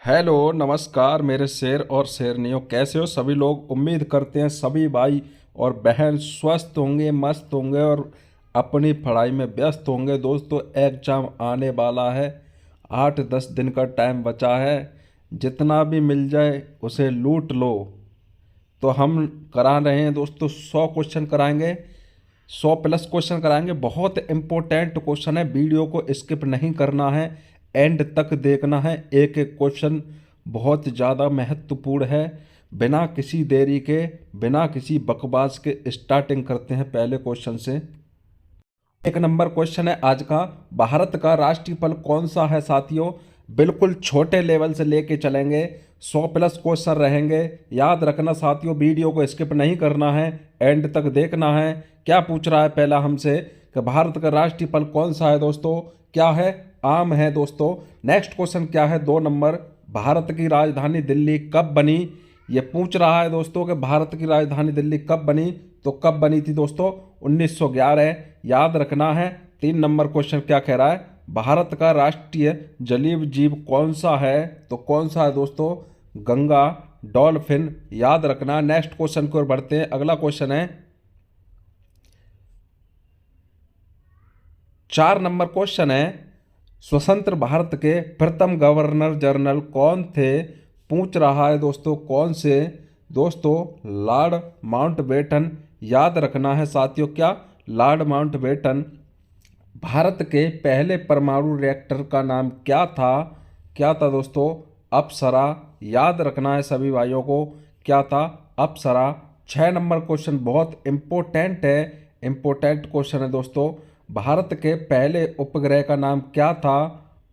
Hello नमस्कार मेरे शेर और शेरनियों, कैसे हो सभी लोग। उम्मीद करते हैं सभी भाई और बहन स्वस्थ होंगे, मस्त होंगे और अपनी पढ़ाई में व्यस्त होंगे। दोस्तों, एग्जाम आने वाला है। 8-10 दिन का टाइम बचा है। जितना भी मिल जाए उसे लूट लो। तो हम करा रहे हैं दोस्तों, 100 क्वेश्चन कराएंगे। 100+ क्वेश्चन कराएंगे। बहुत इंपॉर्टेंट क्वेश्चन है, वीडियो को स्किप नहीं करना है, एंड तक देखना है। एक एक क्वेश्चन बहुत ज़्यादा महत्वपूर्ण है। बिना किसी देरी के, बिना किसी बकवास के स्टार्टिंग करते हैं पहले क्वेश्चन से। एक नंबर क्वेश्चन है आज का। भारत का राष्ट्रीय फल कौन सा है साथियों। बिल्कुल छोटे लेवल से लेके चलेंगे। 100+ क्वेश्चन रहेंगे। याद रखना साथियों, वीडियो को स्किप नहीं करना है, एंड तक देखना है। क्या पूछ रहा है पहला हमसे कि भारत का राष्ट्रीय फल कौन सा है दोस्तों। क्या है? आम है दोस्तों। नेक्स्ट क्वेश्चन क्या है, 2 नंबर। भारत की राजधानी दिल्ली कब बनी। ये पूछ रहा है दोस्तों कि भारत की राजधानी दिल्ली कब बनी। तो कब बनी थी दोस्तों? 1911। याद रखना है। 3 नंबर क्वेश्चन क्या कह रहा है, भारत का राष्ट्रीय जलीय जीव कौन सा है। तो कौन सा है दोस्तों? गंगा डॉल्फिन। याद रखना। नेक्स्ट क्वेश्चन की ओर बढ़ते हैं। अगला क्वेश्चन है 4 नंबर क्वेश्चन है, स्वतंत्र भारत के प्रथम गवर्नर जनरल कौन थे। पूछ रहा है दोस्तों कौन से। दोस्तों, लॉर्ड माउंटबेटन। याद रखना है साथियों, क्या? Lord Mountbatten. भारत के पहले परमाणु रिएक्टर का नाम क्या था। क्या था दोस्तों? अप्सरा। याद रखना है सभी भाइयों को, क्या था? अप्सरा। 6 नंबर क्वेश्चन बहुत इम्पोर्टेंट है। इम्पोर्टेंट क्वेश्चन है दोस्तों। भारत के पहले उपग्रह का नाम क्या था।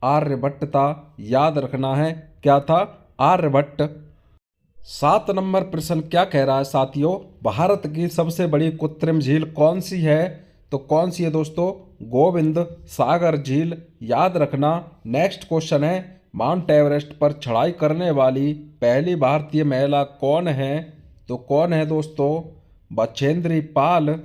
आर्यभट्ट था। याद रखना है, क्या था? आर्यभट्ट। 7 नंबर प्रश्न क्या कह रहा है साथियों, भारत की सबसे बड़ी कृत्रिम झील कौन सी है। तो कौन सी है दोस्तों? गोविंद सागर झील। याद रखना। नेक्स्ट क्वेश्चन है, माउंट एवरेस्ट पर चढ़ाई करने वाली पहली भारतीय महिला कौन है। तो कौन है दोस्तों? बछेंद्री पाल।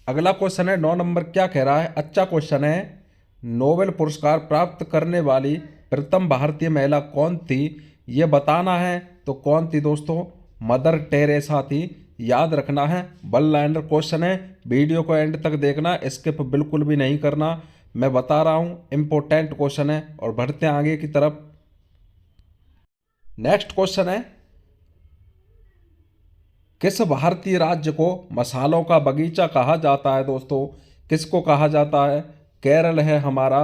अगला क्वेश्चन है 9 नंबर क्या कह रहा है, अच्छा क्वेश्चन है। नोबेल पुरस्कार प्राप्त करने वाली प्रथम भारतीय महिला कौन थी, ये बताना है। तो कौन थी दोस्तों? मदर टेरेसा थी। याद रखना है। वन लाइनर क्वेश्चन है, वीडियो को एंड तक देखना, स्किप बिल्कुल भी नहीं करना। मैं बता रहा हूँ, इंपॉर्टेंट क्वेश्चन है। और बढ़ते हैं आगे की तरफ। नेक्स्ट क्वेश्चन है, किस भारतीय राज्य को मसालों का बगीचा कहा जाता है दोस्तों। किसको कहा जाता है? केरल है हमारा,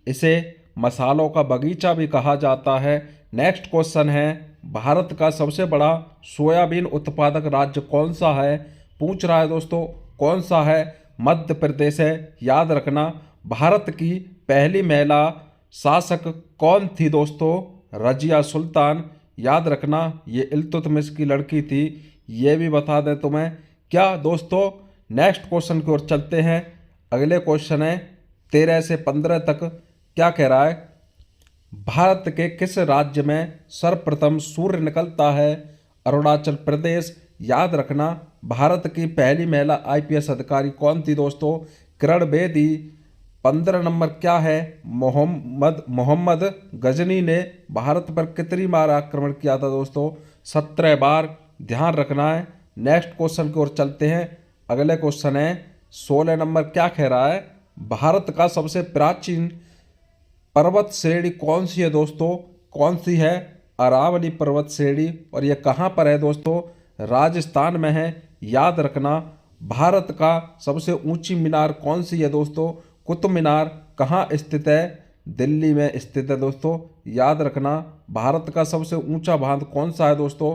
इसे मसालों का बगीचा भी कहा जाता है। नेक्स्ट क्वेश्चन है, भारत का सबसे बड़ा सोयाबीन उत्पादक राज्य कौन सा है। पूछ रहा है दोस्तों, कौन सा है? मध्य प्रदेश है। याद रखना। भारत की पहली महिला शासक कौन थी दोस्तों? रजिया सुल्तान। याद रखना, ये इल्तुतमिश की लड़की थी। ये भी बता दें तुम्हें। क्या दोस्तों, नेक्स्ट क्वेश्चन की ओर चलते हैं। अगले क्वेश्चन है 13 से 15 तक। क्या कह रहा है, भारत के किस राज्य में सर्वप्रथम सूर्य निकलता है। अरुणाचल प्रदेश। याद रखना। भारत की पहली महिला आईपीएस अधिकारी कौन थी दोस्तों? किरण बेदी। 15 नंबर क्या है, मोहम्मद मोहम्मद गजनी ने भारत पर कितनी बार आक्रमण किया था दोस्तों? 17 बार। ध्यान रखना है। नेक्स्ट क्वेश्चन की ओर चलते हैं। अगले क्वेश्चन है 16 नंबर क्या कह रहा है, भारत का सबसे प्राचीन पर्वत श्रेणी कौन सी है दोस्तों? कौन सी है? अरावली पर्वत श्रेणी। और यह कहाँ पर है दोस्तों? राजस्थान में है। याद रखना। भारत का सबसे ऊंची मीनार कौन सी है दोस्तों? कुतुब मीनार। कहाँ स्थित है? दिल्ली में स्थित है दोस्तों। याद रखना। भारत का सबसे ऊंचा बांध कौन सा है दोस्तों?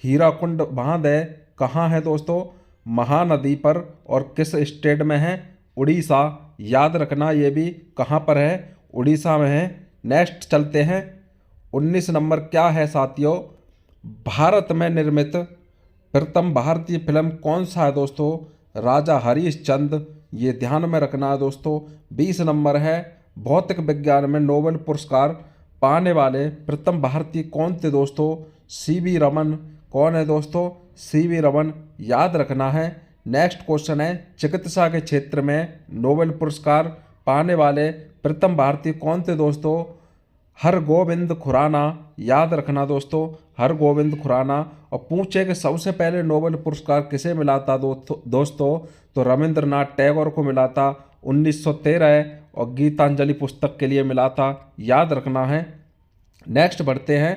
हीराकुंड बांध है। कहाँ है दोस्तों? महानदी पर। और किस स्टेट में है? उड़ीसा। याद रखना, ये भी कहाँ पर है? उड़ीसा में है। नेक्स्ट चलते हैं। 19 नंबर क्या है साथियों, भारत में निर्मित प्रथम भारतीय फिल्म कौन सा है दोस्तों? राजा हरिश्चंद्र। ये ध्यान में रखना है दोस्तों। 20 नंबर है, भौतिक विज्ञान में नोबेल पुरस्कार पाने वाले प्रथम भारतीय कौन थे दोस्तों? सीवी रमन। कौन है दोस्तों? सीवी रमन। याद रखना है। नेक्स्ट क्वेश्चन है, चिकित्सा के क्षेत्र में नोबेल पुरस्कार पाने वाले प्रथम भारतीय कौन थे दोस्तों? हरगोविंद खुराना, याद रखना दोस्तों, हरगोविंद खुराना। और पूछे कि सबसे पहले नोबेल पुरस्कार किसे मिला था दोस्तों, तो रविंद्रनाथ टैगोर को मिला था 1913, और गीतांजलि पुस्तक के लिए मिला था, याद रखना है। नेक्स्ट बढ़ते हैं।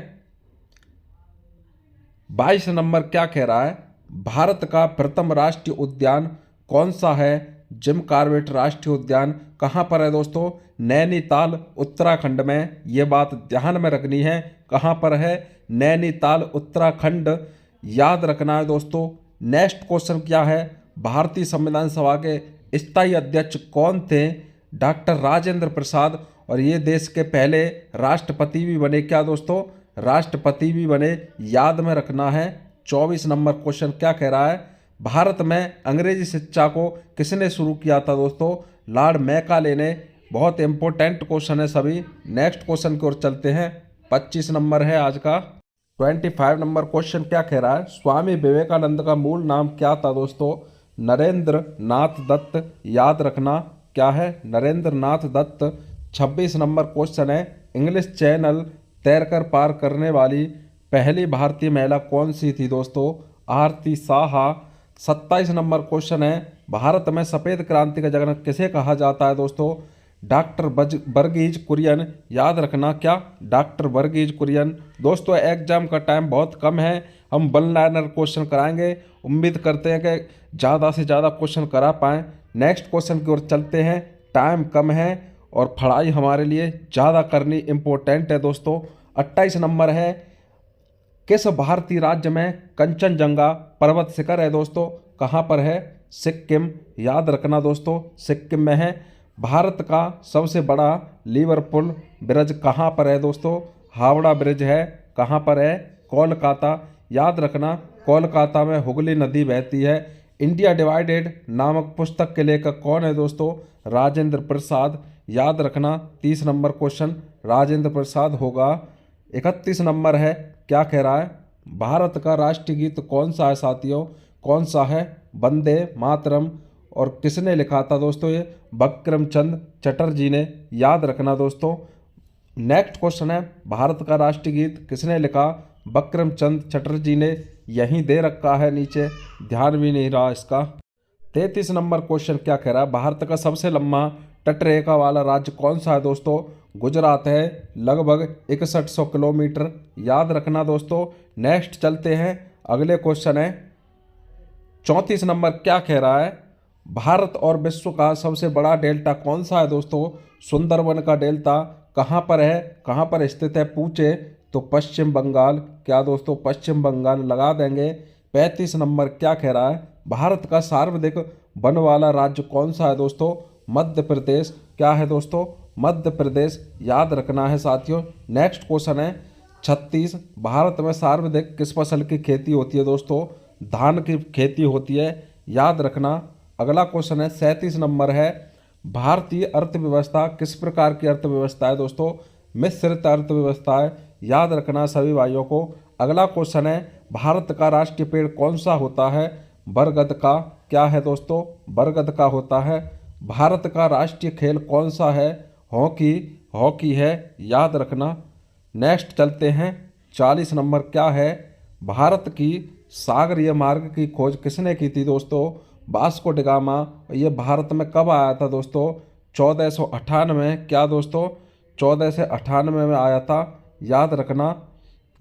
22 नंबर क्या कह रहा है, भारत का प्रथम राष्ट्रीय उद्यान कौन सा है। जिम कॉर्बेट राष्ट्रीय उद्यान कहाँ पर है दोस्तों, नैनीताल उत्तराखंड में। ये बात ध्यान में रखनी है, कहाँ पर है, नैनीताल उत्तराखंड, याद रखना है दोस्तों। नेक्स्ट क्वेश्चन क्या है, भारतीय संविधान सभा के स्थायी अध्यक्ष कौन थे, डॉक्टर राजेंद्र प्रसाद। और ये देश के पहले राष्ट्रपति भी बने, क्या दोस्तों, राष्ट्रपति भी बने, याद में रखना है। 24 नंबर क्वेश्चन क्या कह रहा है, भारत में अंग्रेजी शिक्षा को किसने शुरू किया था दोस्तों, लॉर्ड मैकाले ने। बहुत इंपॉर्टेंट क्वेश्चन है सभी। नेक्स्ट क्वेश्चन की ओर चलते हैं, 25 नंबर है आज का। 25 नंबर क्वेश्चन क्या कह रहा है, स्वामी विवेकानंद का मूल नाम क्या था दोस्तों, नरेंद्र नाथ दत्त, याद रखना क्या है, नरेंद्र नाथ दत्त। 26 नंबर क्वेश्चन है, इंग्लिश चैनल तैरकर पार करने वाली पहली भारतीय महिला कौन सी थी दोस्तों, आरती साहा। 27 नंबर क्वेश्चन है, भारत में सफ़ेद क्रांति का जनक किसे कहा जाता है दोस्तों, डॉक्टर वर्गीज कुरियन, याद रखना क्या, डॉक्टर वर्गीज कुरियन। दोस्तों एग्जाम का टाइम बहुत कम है, हम वन लाइनर क्वेश्चन कराएंगे, उम्मीद करते हैं कि ज़्यादा से ज़्यादा क्वेश्चन करा पाएँ। नेक्स्ट क्वेश्चन की ओर चलते हैं, टाइम कम है और पढ़ाई हमारे लिए ज़्यादा करनी इम्पोर्टेंट है दोस्तों। 28 नंबर है, किस भारतीय राज्य में कंचनजंगा पर्वत शिखर है दोस्तों, कहाँ पर है, सिक्किम, याद रखना दोस्तों, सिक्किम में है। भारत का सबसे बड़ा लिवरपूल ब्रिज कहाँ पर है दोस्तों, हावड़ा ब्रिज है, कहाँ पर है, कोलकाता, याद रखना कोलकाता में हुगली नदी बहती है। इंडिया डिवाइडेड नामक पुस्तक के लेखक कौन है दोस्तों, राजेंद्र प्रसाद, याद रखना 30 नंबर क्वेश्चन राजेंद्र प्रसाद होगा। 31 नंबर है, क्या कह रहा है, भारत का राष्ट्रीय गीत कौन सा है साथियों, कौन सा है, वंदे मातरम। और किसने लिखा था दोस्तों, ये बंकिम चंद्र चटर्जी ने, याद रखना दोस्तों। नेक्स्ट क्वेश्चन है, भारत का राष्ट्रीय गीत किसने लिखा, बंकिम चंद्र चटर्जी ने, यहीं दे रखा है नीचे, ध्यान भी नहीं रहा इसका। 33 नंबर क्वेश्चन क्या कह रहा है, भारत का सबसे लंबा तटरेखा वाला राज्य कौन सा है दोस्तों, गुजरात है, लगभग 6100 किलोमीटर, याद रखना दोस्तों। नेक्स्ट चलते हैं, अगले क्वेश्चन है 34 नंबर क्या कह रहा है, भारत और विश्व का सबसे बड़ा डेल्टा कौन सा है दोस्तों, सुंदरबन का डेल्टा कहाँ पर है, कहाँ पर स्थित है पूछे तो पश्चिम बंगाल, क्या दोस्तों, पश्चिम बंगाल लगा देंगे। 35 नंबर क्या कह रहा है, भारत का सर्वाधिक वन वाला राज्य कौन सा है दोस्तों, मध्य प्रदेश, क्या है दोस्तों, मध्य प्रदेश, याद रखना है साथियों। नेक्स्ट क्वेश्चन है 36, भारत में सर्वाधिक किस फसल की खेती होती है दोस्तों, धान की खेती होती है, याद रखना। अगला क्वेश्चन है 37 नंबर है, भारतीय अर्थव्यवस्था किस प्रकार की अर्थव्यवस्था है दोस्तों, मिश्रित अर्थव्यवस्था है, याद रखना सभी भाइयों को। अगला क्वेश्चन है, भारत का राष्ट्रीय पेड़ कौन सा होता है, बरगद का, क्या है दोस्तों, बरगद का होता है। भारत का राष्ट्रीय खेल कौन सा है, हॉकी, हॉकी है, याद रखना। नेक्स्ट चलते हैं, 40 नंबर क्या है, भारत की सागरीय मार्ग की खोज किसने की थी दोस्तों, वास्को डी गामा। ये भारत में कब आया था दोस्तों, 1498, क्या दोस्तों, 1498 में आया था, याद रखना,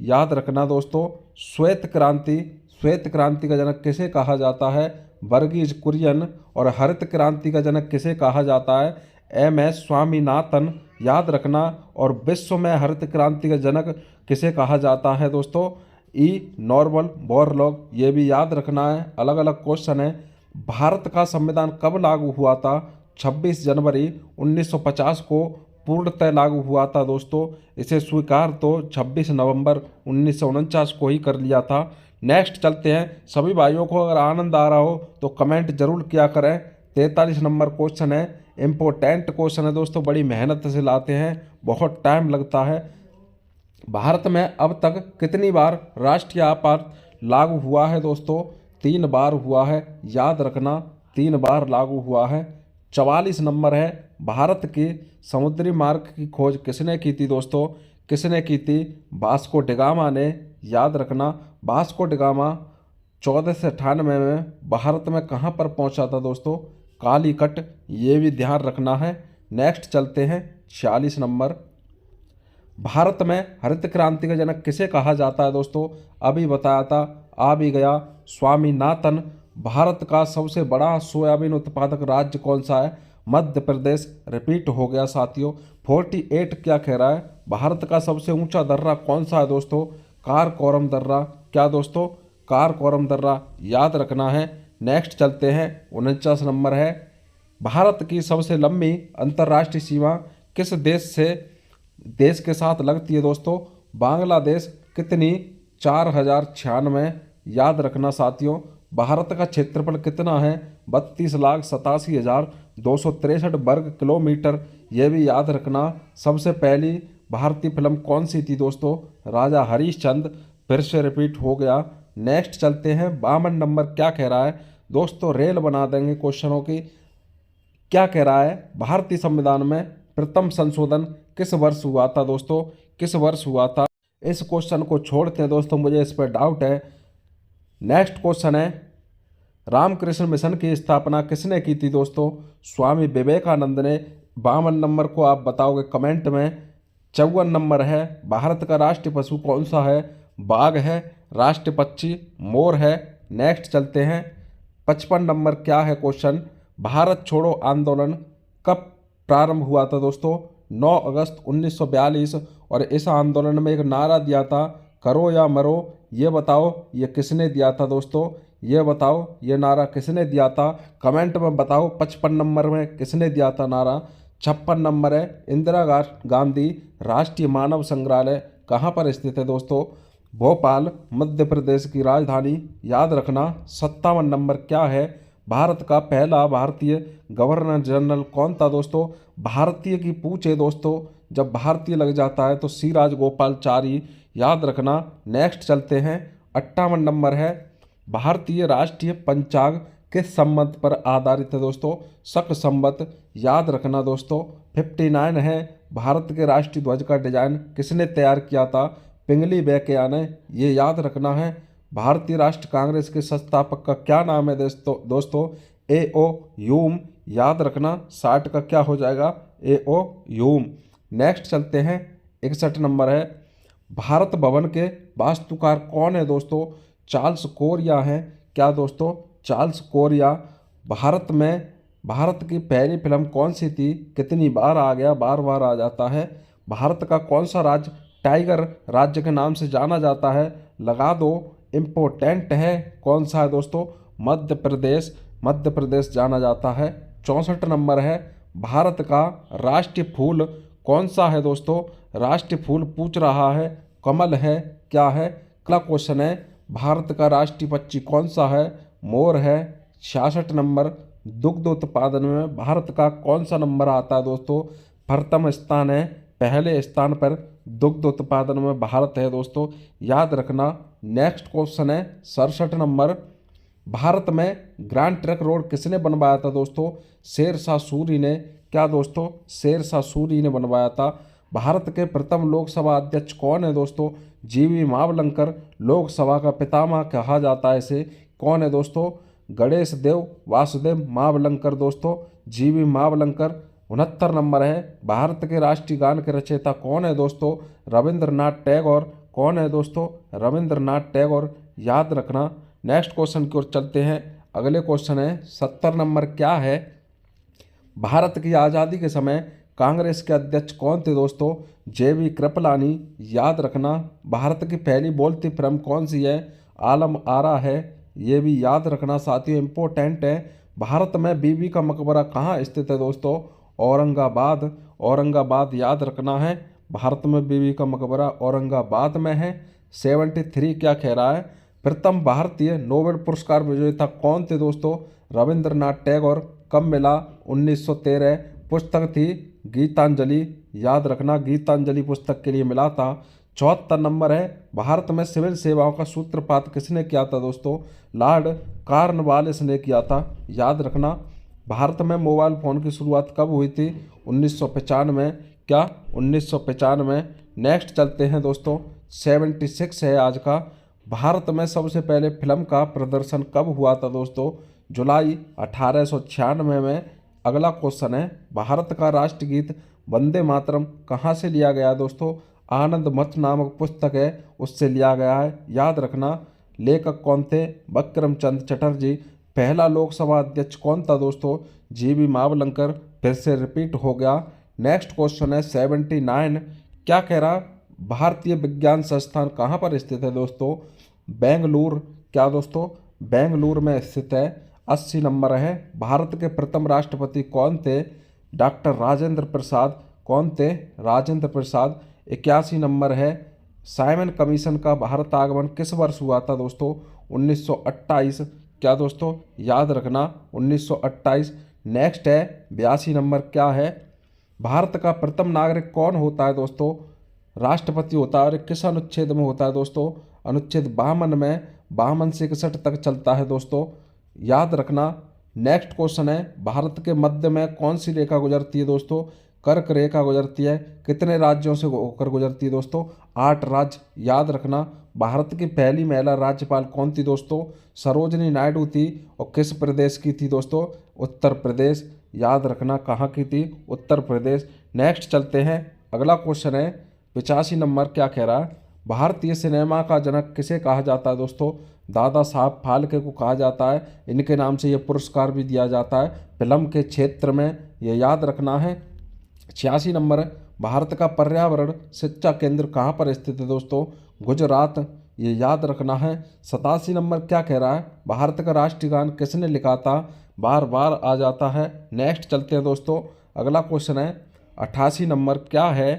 याद रखना दोस्तों। श्वेत क्रांति, श्वेत क्रांति का जनक किसे कहा जाता है, वर्गीज कुरियन। और हरित क्रांति का जनक किसे कहा जाता है, MS स्वामीनाथन, याद रखना। और विश्व में हरित क्रांति का जनक किसे कहा जाता है दोस्तों, नॉर्मन बोरलॉग, ये भी याद रखना है। अलग अलग क्वेश्चन है, भारत का संविधान कब लागू हुआ था, 26 जनवरी 1950 को पूर्णतः लागू हुआ था दोस्तों। इसे स्वीकार तो 26 नवंबर 1949 को ही कर लिया था। नेक्स्ट चलते हैं, सभी भाइयों को अगर आनंद आ रहा हो तो कमेंट जरूर किया करें। 43 नंबर क्वेश्चन है, इम्पोर्टेंट क्वेश्चन है दोस्तों, बड़ी मेहनत से लाते हैं, बहुत टाइम लगता है। भारत में अब तक कितनी बार राष्ट्रीय आपात लागू हुआ है दोस्तों, 3 बार हुआ है, याद रखना 3 बार लागू हुआ है। 44 नंबर है, भारत के समुद्री मार्ग की खोज किसने की थी दोस्तों, किसने की थी? वास्को डिगामा ने। याद रखना, वास्को डिगामा 1498 में भारत में कहाँ पर पहुँचा था दोस्तों? कालीकट। ये भी ध्यान रखना है। नेक्स्ट चलते हैं 46 नंबर। भारत में हरित क्रांति का जनक किसे कहा जाता है दोस्तों? अभी बताया था, आ भी गया, स्वामीनाथन। भारत का सबसे बड़ा सोयाबीन उत्पादक राज्य कौन सा है? मध्य प्रदेश। रिपीट हो गया साथियों। 48 क्या कह रहा है? भारत का सबसे ऊंचा दर्रा कौन सा है दोस्तों? कारकोरम दर्रा। क्या दोस्तों? कारकोरम दर्रा। याद रखना है। नेक्स्ट चलते हैं 49 नंबर है। भारत की सबसे लंबी अंतर्राष्ट्रीय सीमा किस देश के साथ लगती है दोस्तों? बांग्लादेश। कितनी? 4096। याद रखना साथियों। भारत का क्षेत्रफल कितना है? 32,87,263 वर्ग किलोमीटर। यह भी याद रखना। सबसे पहली भारतीय फिल्म कौन सी थी दोस्तों? राजा हरिश्चंद्र। फिर से रिपीट हो गया। नेक्स्ट चलते हैं 52 नंबर। क्या कह रहा है दोस्तों? रेल बना देंगे क्वेश्चनों की। क्या कह रहा है? भारतीय संविधान में प्रथम संशोधन किस वर्ष हुआ था दोस्तों? किस वर्ष हुआ था? इस क्वेश्चन को छोड़ते हैं दोस्तों, मुझे इस पर डाउट है। नेक्स्ट क्वेश्चन है, रामकृष्ण मिशन की स्थापना किसने की थी दोस्तों? स्वामी विवेकानंद ने। 52 नंबर को आप बताओगे कमेंट में। 54 नंबर है, भारत का राष्ट्रीय पशु कौन सा है? बाघ है। राष्ट्रीय पक्षी मोर है। नेक्स्ट चलते हैं 55 नंबर। क्या है क्वेश्चन? भारत छोड़ो आंदोलन कब प्रारंभ हुआ था दोस्तों? 9 अगस्त 1942। और इस आंदोलन में एक नारा दिया था, करो या मरो। ये बताओ ये किसने दिया था दोस्तों? ये बताओ ये नारा किसने दिया था? कमेंट में बताओ। 55 नंबर में किसने दिया था नारा? 56 नंबर है, इंदिरा गांधी राष्ट्रीय मानव संग्रहालय कहाँ पर स्थित है दोस्तों? भोपाल, मध्य प्रदेश की राजधानी। याद रखना। 57 नंबर क्या है? भारत का पहला भारतीय गवर्नर जनरल कौन था दोस्तों? भारतीय की पूछे दोस्तों, जब भारतीय लग जाता है तो सी राजगोपालचारी। याद रखना। नेक्स्ट चलते हैं 58 नंबर है, भारतीय राष्ट्रीय पंचांग किस संवत पर आधारित है दोस्तों? शक संवत। याद रखना दोस्तों। 59 है, भारत के राष्ट्रीय ध्वज का डिजाइन किसने तैयार किया था? पिंगली वेंकैया ने। ये याद रखना है। भारतीय राष्ट्र कांग्रेस के संस्थापक का क्या नाम है दोस्तों? A.O. ह्यूम। याद रखना। 60 का क्या हो जाएगा? A.O. ह्यूम। नेक्स्ट चलते हैं 61 नंबर है, भारत भवन के वास्तुकार कौन है दोस्तों? चार्ल्स कोरिया हैं। क्या दोस्तों? Charles Korea. भारत की पहली फिल्म कौन सी थी? कितनी बार आ गया? बार बार आ जाता है। भारत का कौन सा राज्य टाइगर राज्य के नाम से जाना जाता है? लगा दो। इम्पोर्टेंट है। कौन सा है दोस्तों? मध्य प्रदेश। मध्य प्रदेश जाना जाता है। 64 नंबर है, भारत का राष्ट्रीय फूल कौन सा है दोस्तों? राष्ट्रीय फूल पूछ रहा है, कमल है। क्या है? अगला क्वेश्चन है, भारत का राष्ट्रीय पक्षी कौन सा है? मोर है। 66 नंबर, दुग्ध उत्पादन में भारत का कौन सा नंबर आता है दोस्तों? प्रथम स्थान है। पहले स्थान पर दुग्ध उत्पादन में भारत है दोस्तों। याद रखना। नेक्स्ट क्वेश्चन है 67 नंबर, भारत में ग्रैंड ट्रंक रोड किसने बनवाया था दोस्तों? शेरशाह सूरी ने। क्या दोस्तों? शेरशाह सूरी ने बनवाया था। भारत के प्रथम लोकसभा अध्यक्ष कौन है दोस्तों? जीवी मावलंकर। लोकसभा का पितामह कहा जाता है इसे। कौन है दोस्तों? गणेश देव वासुदेव मावलंकर दोस्तों। जीवी मावलंकर। 69 नंबर है, भारत के राष्ट्रीय गान के रचयिता कौन है दोस्तों? रविंद्रनाथ टैगोर। कौन है दोस्तों? रविंद्रनाथ टैगोर। याद रखना। नेक्स्ट क्वेश्चन की ओर चलते हैं। अगले क्वेश्चन है 70 नंबर। क्या है? भारत की आज़ादी के समय कांग्रेस के अध्यक्ष कौन थे दोस्तों? JV कृपलानी। याद रखना। भारत की पहली बोलती फिल्म कौन सी है? आलम आरा है। ये भी याद रखना साथियों, इम्पोर्टेंट है। भारत में बीबी का मकबरा कहाँ स्थित है दोस्तों? औरंगाबाद। औरंगाबाद याद रखना है। भारत में बीबी का मकबरा औरंगाबाद में है। 73 क्या कह रहा है? प्रथम भारतीय नोबेल पुरस्कार विजेता कौन थे दोस्तों? रविंद्रनाथ टैगोर। कब मिला? 1913। पुस्तक थी गीतांजलि। याद रखना, गीतांजलि पुस्तक के लिए मिला था। 74 नंबर है, भारत में सिविल सेवाओं का सूत्रपात किसने किया था दोस्तों? लॉर्ड कॉर्नवालिस ने किया था। याद रखना। भारत में मोबाइल फ़ोन की शुरुआत कब हुई थी? 1995। क्या? 1995। नेक्स्ट चलते हैं दोस्तों, 76 है आज का। भारत में सबसे पहले फिल्म का प्रदर्शन कब हुआ था दोस्तों? जुलाई 1896 में। अगला क्वेश्चन है, भारत का राष्ट्रगीत वंदे मातरम कहाँ से लिया गया दोस्तों? आनंद मठ नामक पुस्तक है उससे लिया गया है, याद रखना। लेखक कौन थे? बंकिम चंद्र चटर्जी। पहला लोकसभा अध्यक्ष कौन था दोस्तों? जीवी मावलंकर। फिर से रिपीट हो गया। नेक्स्ट क्वेश्चन है 79, क्या कह रहा? भारतीय विज्ञान संस्थान कहाँ पर स्थित है दोस्तों? बेंगलुरु। क्या दोस्तों? बेंगलुरु में स्थित है। 80 नंबर है, भारत के प्रथम राष्ट्रपति कौन थे? डॉक्टर राजेंद्र प्रसाद। कौन थे? राजेंद्र प्रसाद। 81 नंबर है, साइमन कमीशन का भारत आगमन किस वर्ष हुआ था दोस्तों? 1928। क्या दोस्तों? याद रखना 1928। नेक्स्ट है 82 नंबर, क्या है? भारत का प्रथम नागरिक कौन होता है दोस्तों? राष्ट्रपति होता है। और किस अनुच्छेद में होता है दोस्तों? अनुच्छेद 52 में। 52 से 61 तक चलता है दोस्तों, याद रखना। नेक्स्ट क्वेश्चन है, भारत के मध्य में कौन सी रेखा गुजरती है दोस्तों? कर्क रेखा गुजरती है। कितने राज्यों से होकर गुजरती है दोस्तों? 8 राज्य, याद रखना। भारत की पहली महिला राज्यपाल कौन थी दोस्तों? सरोजनी नायडू थी। और किस प्रदेश की थी दोस्तों? उत्तर प्रदेश, याद रखना। कहाँ की थी? उत्तर प्रदेश। नेक्स्ट चलते हैं, अगला क्वेश्चन है 85 नंबर, क्या कह रहा है? भारतीय सिनेमा का जनक किसे कहा जाता है दोस्तों? दादा साहब फाल्के को कहा जाता है। इनके नाम से ये पुरस्कार भी दिया जाता है फिल्म के क्षेत्र में, ये याद रखना है। 86 नंबर है, भारत का पर्यावरण शिक्षा केंद्र कहाँ पर स्थित है दोस्तों? गुजरात, ये याद रखना है। 87 नंबर क्या कह रहा है? भारत का राष्ट्रीय गान किसने लिखा था? बार बार आ जाता है। नेक्स्ट चलते हैं दोस्तों, अगला क्वेश्चन है 88 नंबर, क्या है?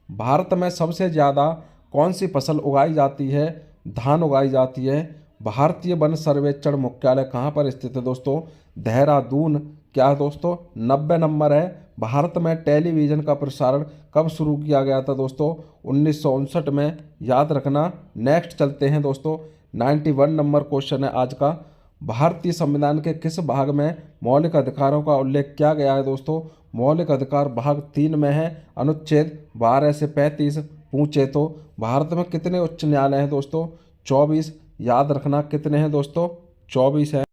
भारत में सबसे ज़्यादा कौन सी फसल उगाई जाती है? धान उगाई जाती है। भारतीय वन सर्वेक्षण मुख्यालय कहाँ पर स्थित है दोस्तों? देहरादून। क्या है दोस्तों? 90 नंबर है, भारत में टेलीविज़न का प्रसारण कब शुरू किया गया था दोस्तों? 1959 में, याद रखना। नेक्स्ट चलते हैं दोस्तों, 91 नंबर क्वेश्चन है आज का। भारतीय संविधान के किस भाग में मौलिक अधिकारों का उल्लेख किया गया है दोस्तों? मौलिक अधिकार भाग 3 में है, अनुच्छेद 12 से 35। पूछे तो भारत में कितने उच्च न्यायालय हैं दोस्तों? 24, याद रखना। कितने हैं दोस्तों? 24 है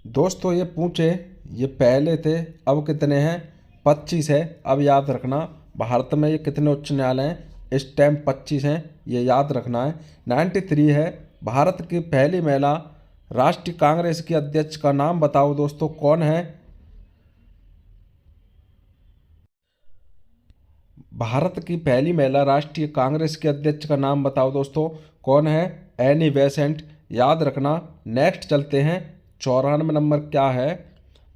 दोस्तों। ये पूछे, ये पहले थे, अब कितने हैं? 25 है। अब याद रखना भारत में ये कितने उच्च न्यायालय हैं? इस टाइम 25 हैं, ये याद रखना है। 93 है, भारत की पहली महिला राष्ट्रीय कांग्रेस की अध्यक्ष का नाम बताओ दोस्तों, कौन है? भारत की पहली महिला राष्ट्रीय कांग्रेस के अध्यक्ष का नाम बताओ दोस्तों, कौन है? एनी बेसेंट, याद रखना। नेक्स्ट चलते हैं, 94 नंबर क्या है?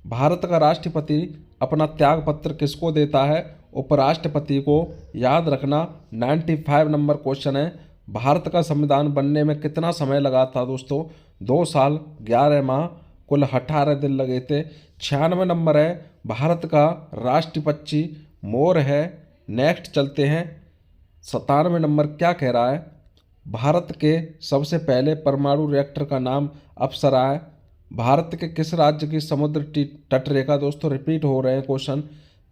भारत का राष्ट्रपति अपना त्याग पत्र किसको देता है? उपराष्ट्रपति को, याद रखना। 95 नंबर क्वेश्चन है, भारत का संविधान बनने में कितना समय लगा था दोस्तों? 2 साल 11 माह, कुल 18 दिन लगे थे। 96 नंबर है, भारत का राष्ट्रीय पक्षी मोर है। नेक्स्ट चलते हैं, 97 नंबर क्या कह रहा है? भारत के सबसे पहले परमाणु रिएक्टर का नाम अप्सरा है। भारत के किस राज्य की समुद्र तट रेखा दोस्तों? रिपीट हो रहे हैं क्वेश्चन।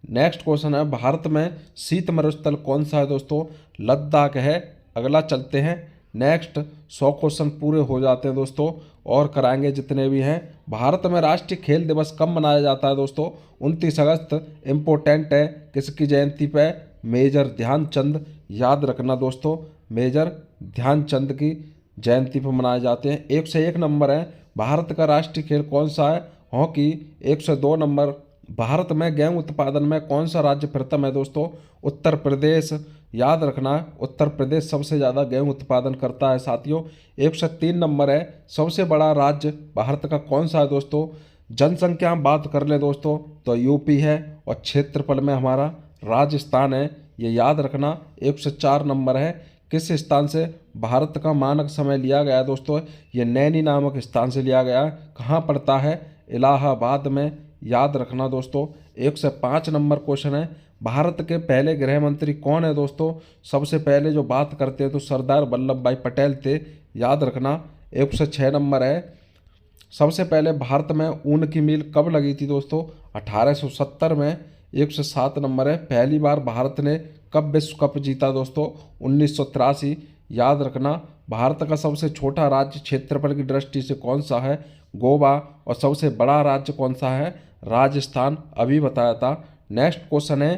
नेक्स्ट क्वेश्चन है, भारत में शीत मरुस्थल कौन सा है दोस्तों? लद्दाख है। अगला चलते हैं, नेक्स्ट 100 क्वेश्चन पूरे हो जाते हैं दोस्तों, और कराएंगे जितने भी हैं। भारत में राष्ट्रीय खेल दिवस कब मनाया जाता है दोस्तों? 29 अगस्त। इम्पोर्टेंट है, किसकी जयंती पे? मेजर ध्यानचंद, याद रखना दोस्तों। मेजर ध्यानचंद की जयंती पर मनाए जाते हैं। 101 नंबर है, भारत का राष्ट्रीय खेल कौन सा है? हॉकी। 102 नंबर, भारत में गेहूं उत्पादन में कौन सा राज्य प्रथम है दोस्तों? उत्तर प्रदेश, याद रखना। उत्तर प्रदेश सबसे ज़्यादा गेहूं उत्पादन करता है साथियों। 103 नंबर है, सबसे बड़ा राज्य भारत का कौन सा है दोस्तों? जनसंख्या में बात कर ले दोस्तों तो यूपी है, और क्षेत्रफल में हमारा राजस्थान है, ये याद रखना। 104 नंबर है, किस स्थान से भारत का मानक समय लिया गया है दोस्तों? ये नैनी नामक स्थान से लिया गया है। कहाँ पड़ता है? इलाहाबाद में, याद रखना दोस्तों। 105 नंबर क्वेश्चन है, भारत के पहले गृह मंत्री कौन है दोस्तों? सबसे पहले जो बात करते हैं तो सरदार वल्लभ भाई पटेल थे, याद रखना। 106 नंबर है, सबसे पहले भारत में ऊन की मिल कब लगी थी दोस्तों? 1870 में। 107 नंबर है, पहली बार भारत ने कब विश्व कप जीता दोस्तों? 1983। याद रखना। भारत का सबसे छोटा राज्य क्षेत्रफल की दृष्टि से कौन सा है? गोवा। और सबसे बड़ा राज्य कौन सा है? राजस्थान। अभी बताया था। नेक्स्ट क्वेश्चन है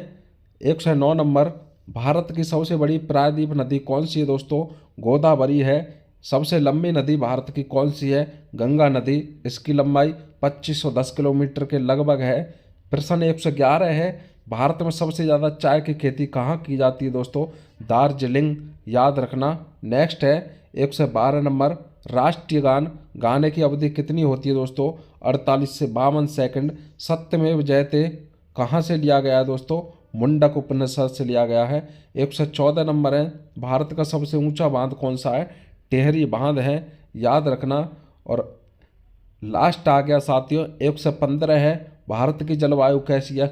109 नंबर। भारत की सबसे बड़ी प्रायद्वीप नदी कौन सी है दोस्तों? गोदावरी है। सबसे लंबी नदी भारत की कौन सी है? गंगा नदी। इसकी लंबाई 2510 किलोमीटर के लगभग है। प्रश्न 111 है, भारत में सबसे ज़्यादा चाय की खेती कहाँ की जाती है दोस्तों? दार्जिलिंग। याद रखना। नेक्स्ट है 112 नंबर। राष्ट्रीय गान गाने की अवधि कितनी होती है दोस्तों? 48 से 52 सेकंड। सत्यमेव जयते कहाँ से लिया गया है दोस्तों? मुंडक उपनिषद से लिया गया है। 114 नंबर है, भारत का सबसे ऊंचा बांध कौन सा है? टिहरी बांध है। याद रखना। और लास्ट आ गया साथियों 115 है, भारत की जलवायु कैसी है?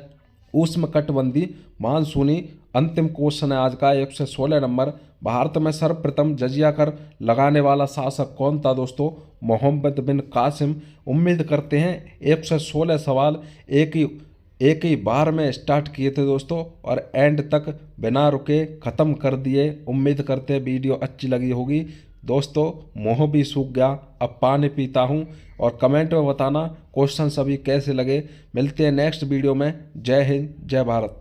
उष्णकटिबंधीय मानसूनी। अंतिम क्वेश्चन है आज का 116 नंबर। भारत में सर्वप्रथम जजिया कर लगाने वाला शासक कौन था दोस्तों? मोहम्मद बिन कासिम। उम्मीद करते हैं 116 सवाल एक ही बार में स्टार्ट किए थे दोस्तों और एंड तक बिना रुके ख़त्म कर दिए। उम्मीद करते हैं वीडियो अच्छी लगी होगी दोस्तों। मुँह भी सूख गया, अब पानी पीता हूँ। और कमेंट में बताना क्वेश्चन सभी कैसे लगे। मिलते हैं नेक्स्ट वीडियो में। जय हिंद, जय भारत।